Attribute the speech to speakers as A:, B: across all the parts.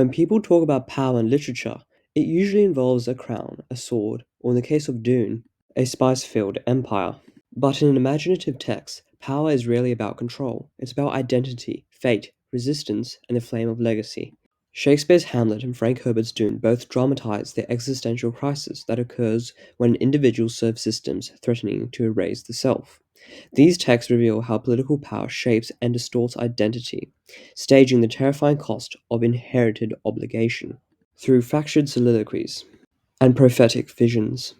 A: When people talk about power in literature, it usually involves a crown, a sword, or in the case of Dune, a spice-filled empire. But in an imaginative text, power is rarely about control. It's about identity, fate, resistance, and the flame of legacy. Shakespeare's Hamlet and Frank Herbert's Dune both dramatize the existential crisis that occurs when individuals serve systems threatening to erase the self. These texts reveal how political power shapes and distorts identity, staging the terrifying cost of inherited obligation through fractured soliloquies and prophetic visions.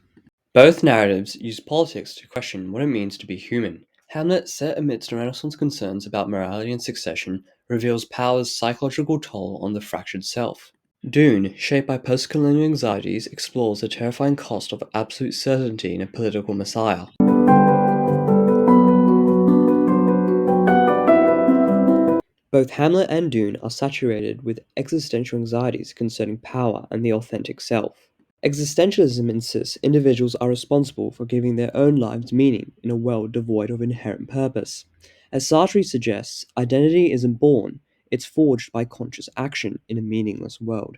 A: Both narratives use politics to question what it means to be human. Hamlet, set amidst Renaissance concerns about morality and succession, reveals power's psychological toll on the fractured self. Dune, shaped by post-colonial anxieties, explores the terrifying cost of absolute certainty in a political messiah. Both Hamlet and Dune are saturated with existential anxieties concerning power and the authentic self. Existentialism insists individuals are responsible for giving their own lives meaning in a world devoid of inherent purpose. As Sartre suggests, identity isn't born, it's forged by conscious action in a meaningless world.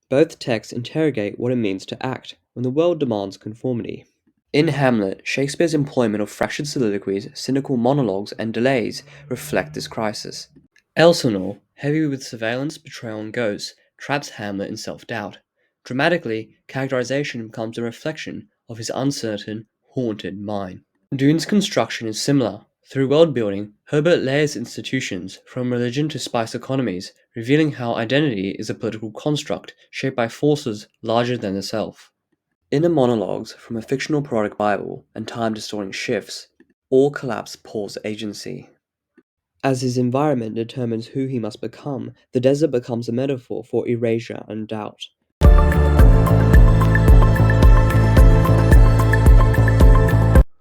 A: Both texts interrogate what it means to act when the world demands conformity. In Hamlet, Shakespeare's employment of fractured soliloquies, cynical monologues, and delays reflect this crisis. Elsinore, heavy with surveillance, betrayal, and ghosts, traps Hamlet in self-doubt. Dramatically, characterization becomes a reflection of his uncertain, haunted mind. Dune's construction is similar. Through world-building, Herbert layers institutions, from religion to spice economies, revealing how identity is a political construct shaped by forces larger than the self. Inner monologues from a fictional parodic Bible and time-distorting shifts all collapse Paul's agency. As his environment determines who he must become, the desert becomes a metaphor for erasure and doubt.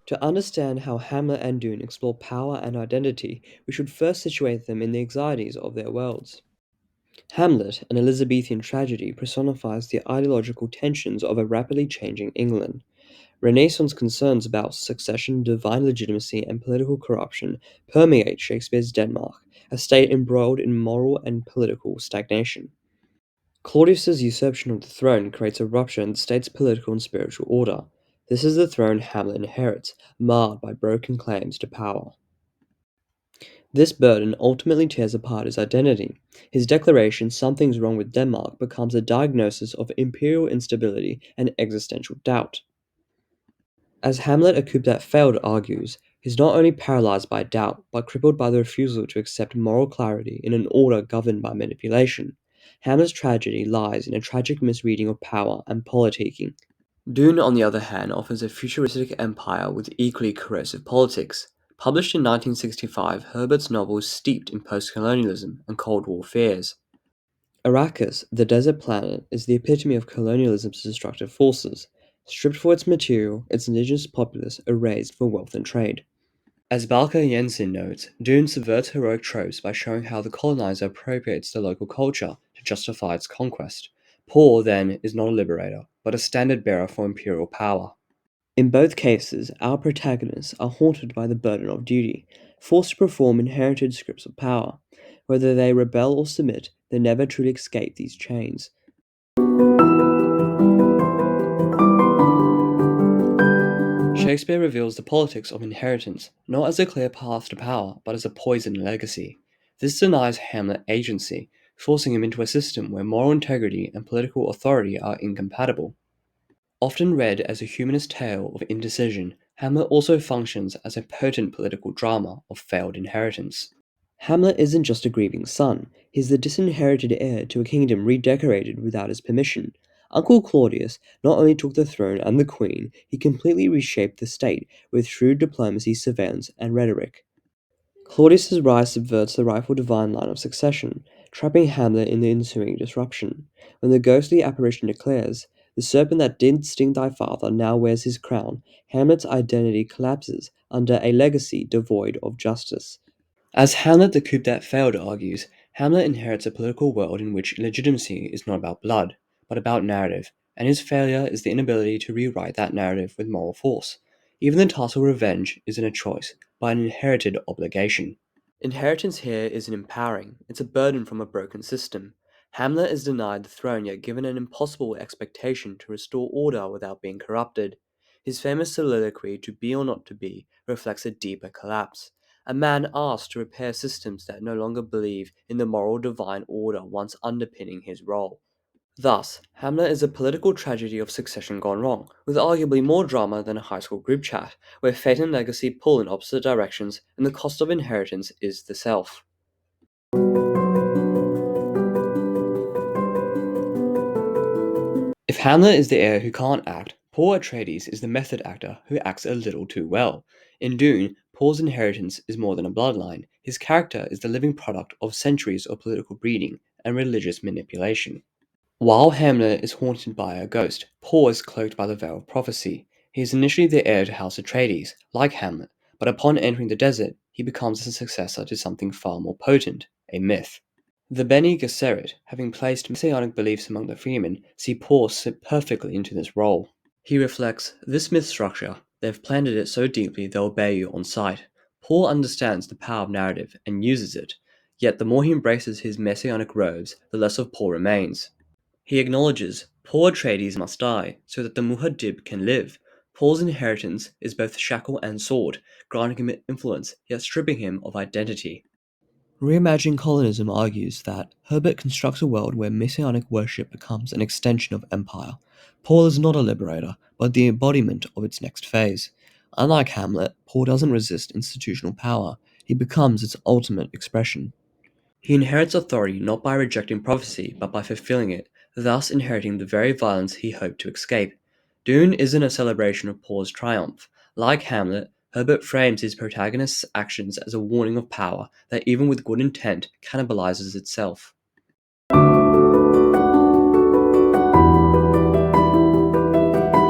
A: To understand how Hamlet and Dune explore power and identity, we should first situate them in the anxieties of their worlds. Hamlet, an Elizabethan tragedy, personifies the ideological tensions of a rapidly changing England. Renaissance concerns about succession, divine legitimacy, and political corruption permeate Shakespeare's Denmark, a state embroiled in moral and political stagnation. Claudius's usurpation of the throne creates a rupture in the state's political and spiritual order. This is the throne Hamlet inherits, marred by broken claims to power. This burden ultimately tears apart his identity. His declaration, "Something's wrong with Denmark," becomes a diagnosis of imperial instability and existential doubt. As Hamlet, a coup that failed, argues, he's not only paralyzed by doubt, but crippled by the refusal to accept moral clarity in an order governed by manipulation. Hamlet's tragedy lies in a tragic misreading of power and politicking. Dune, on the other hand, offers a futuristic empire with equally corrosive politics. Published in 1965, Herbert's novel is steeped in post-colonialism and Cold War fears. Arrakis, the desert planet, is the epitome of colonialism's destructive forces. Stripped for its material, its indigenous populace erased for wealth and trade. As Balka Jensen notes, Dune subverts heroic tropes by showing how the colonizer appropriates the local culture to justify its conquest. Paul, then, is not a liberator, but a standard-bearer for imperial power. In both cases, our protagonists are haunted by the burden of duty, forced to perform inherited scripts of power. Whether they rebel or submit, they never truly escape these chains. Shakespeare reveals the politics of inheritance, not as a clear path to power, but as a poisoned legacy. This denies Hamlet agency, forcing him into a system where moral integrity and political authority are incompatible. Often read as a humanist tale of indecision, Hamlet also functions as a potent political drama of failed inheritance. Hamlet isn't just a grieving son, he's the disinherited heir to a kingdom redecorated without his permission. Uncle Claudius not only took the throne and the queen, he completely reshaped the state with shrewd diplomacy, surveillance, and rhetoric. Claudius's rise subverts the rightful divine line of succession, trapping Hamlet in the ensuing disruption. When the ghostly apparition declares, "The serpent that did sting thy father now wears his crown," Hamlet's identity collapses under a legacy devoid of justice. As Hamlet the coup that failed argues, Hamlet inherits a political world in which legitimacy is not about blood, but about narrative, and his failure is the inability to rewrite that narrative with moral force. Even the task of revenge isn't a choice, but an inherited obligation. Inheritance here isn't empowering, it's a burden from a broken system. Hamlet is denied the throne yet given an impossible expectation to restore order without being corrupted. His famous soliloquy, to be or not to be, reflects a deeper collapse. A man asked to repair systems that no longer believe in the moral divine order once underpinning his role. Thus, Hamlet is a political tragedy of succession gone wrong, with arguably more drama than a high school group chat, where fate and legacy pull in opposite directions and the cost of inheritance is the self. If Hamlet is the heir who can't act, Paul Atreides is the method actor who acts a little too well. In Dune, Paul's inheritance is more than a bloodline. His character is the living product of centuries of political breeding and religious manipulation. While Hamlet is haunted by a ghost, Paul is cloaked by the veil of prophecy. He is initially the heir to House Atreides, like Hamlet, but upon entering the desert, he becomes the successor to something far more potent, a myth. The Bene Gesserit, having placed messianic beliefs among the freemen, see Paul sit perfectly into this role. He reflects, this myth structure, they've planted it so deeply they'll obey you on sight. Paul understands the power of narrative and uses it, yet the more he embraces his messianic robes, the less of Paul remains. He acknowledges Paul Atreides must die so that the Muad'Dib can live. Paul's inheritance is both shackle and sword, granting him influence yet stripping him of identity. Reimagining Colonism argues that Herbert constructs a world where messianic worship becomes an extension of empire. Paul is not a liberator, but the embodiment of its next phase. Unlike Hamlet, Paul doesn't resist institutional power, he becomes its ultimate expression. He inherits authority not by rejecting prophecy, but by fulfilling it, thus inheriting the very violence he hoped to escape. Dune isn't a celebration of Paul's triumph. Like Hamlet, Herbert frames his protagonist's actions as a warning of power that, even with good intent, cannibalizes itself.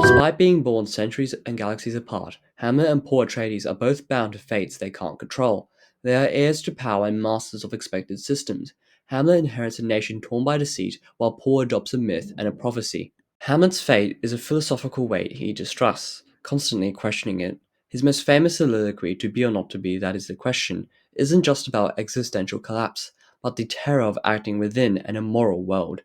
A: Despite being born centuries and galaxies apart, Hamlet and Paul Atreides are both bound to fates they can't control. They are heirs to power and masters of expected systems. Hamlet inherits a nation torn by deceit, while Paul adopts a myth and a prophecy. Hamlet's fate is a philosophical weight he distrusts, constantly questioning it. His most famous soliloquy, to be or not to be, that is the question, isn't just about existential collapse, but the terror of acting within an immoral world.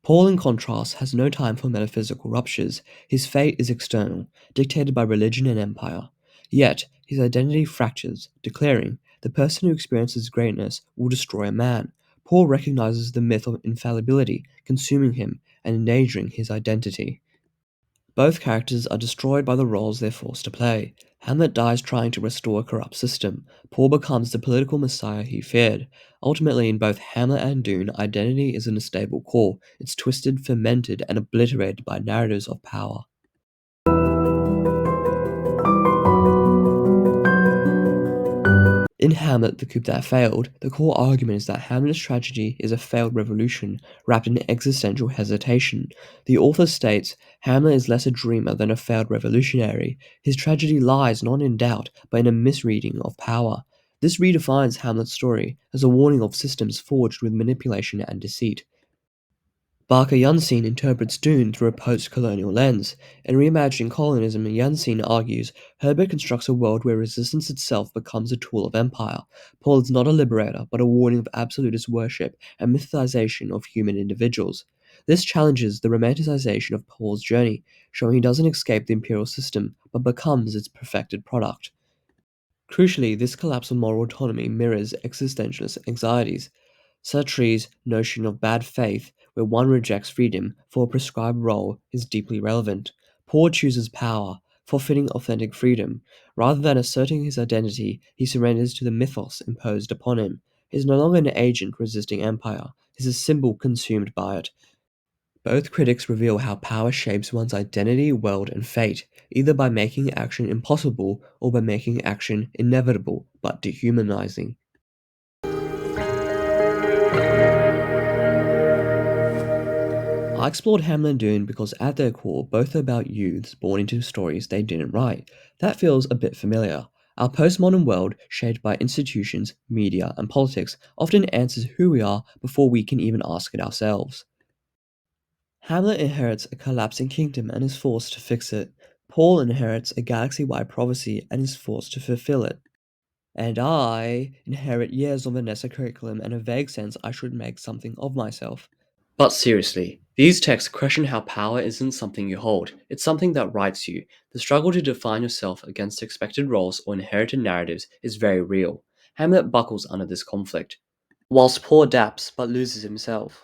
A: Paul, in contrast, has no time for metaphysical ruptures. His fate is external, dictated by religion and empire. Yet, his identity fractures, declaring, the person who experiences greatness will destroy a man. Paul recognizes the myth of infallibility, consuming him and endangering his identity. Both characters are destroyed by the roles they're forced to play. Hamlet dies trying to restore a corrupt system. Paul becomes the political messiah he feared. Ultimately, in both Hamlet and Dune, identity is an unstable core. It's twisted, fermented, and obliterated by narratives of power. In Hamlet, the coup that failed, the core argument is that Hamlet's tragedy is a failed revolution wrapped in existential hesitation. The author states Hamlet is less a dreamer than a failed revolutionary. His tragedy lies not in doubt, but in a misreading of power. This redefines Hamlet's story as a warning of systems forged with manipulation and deceit. Barker Yancine interprets Dune through a post-colonial lens. In reimagining colonism, Yancine argues Herbert constructs a world where resistance itself becomes a tool of empire. Paul is not a liberator, but a warning of absolutist worship and mythization of human individuals. This challenges the romanticization of Paul's journey, showing he doesn't escape the imperial system, but becomes its perfected product. Crucially, this collapse of moral autonomy mirrors existentialist anxieties. Sartre's notion of bad faith, where one rejects freedom for a prescribed role, is deeply relevant. Paul chooses power, forfeiting authentic freedom. Rather than asserting his identity, he surrenders to the mythos imposed upon him. He is no longer an agent resisting empire, he is a symbol consumed by it. Both critics reveal how power shapes one's identity, world, and fate, either by making action impossible or by making action inevitable but dehumanizing. I explored Hamlet and Dune because at their core, both are about youths born into stories they didn't write. That feels a bit familiar. Our postmodern world, shaped by institutions, media, and politics, often answers who we are before we can even ask it ourselves. Hamlet inherits a collapsing kingdom and is forced to fix it. Paul inherits a galaxy wide prophecy and is forced to fulfill it. And I inherit years of Vanessa curriculum and a vague sense I should make something of myself. But seriously, these texts question how power isn't something you hold, it's something that writes you. The struggle to define yourself against expected roles or inherited narratives is very real. Hamlet buckles under this conflict, whilst Poe adapts but loses himself.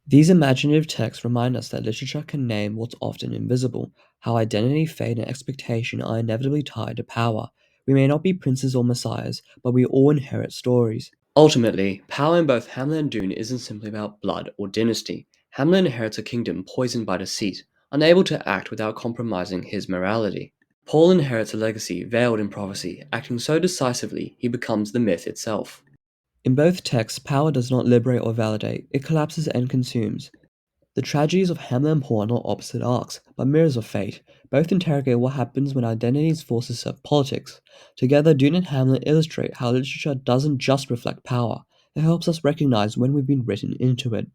A: These imaginative texts remind us that literature can name what's often invisible, how identity, fate, and expectation are inevitably tied to power. We may not be princes or messiahs, but we all inherit stories. Ultimately, power in both Hamlet and Dune isn't simply about blood or dynasty. Hamlet inherits a kingdom poisoned by deceit, unable to act without compromising his morality. Paul inherits a legacy veiled in prophecy, acting so decisively he becomes the myth itself. In both texts, power does not liberate or validate, it collapses and consumes. The tragedies of Hamlet and Paul are not opposite arcs, but mirrors of fate. Both interrogate what happens when identity's forces serve politics. Together, Dune and Hamlet illustrate how literature doesn't just reflect power, it helps us recognize when we've been written into it.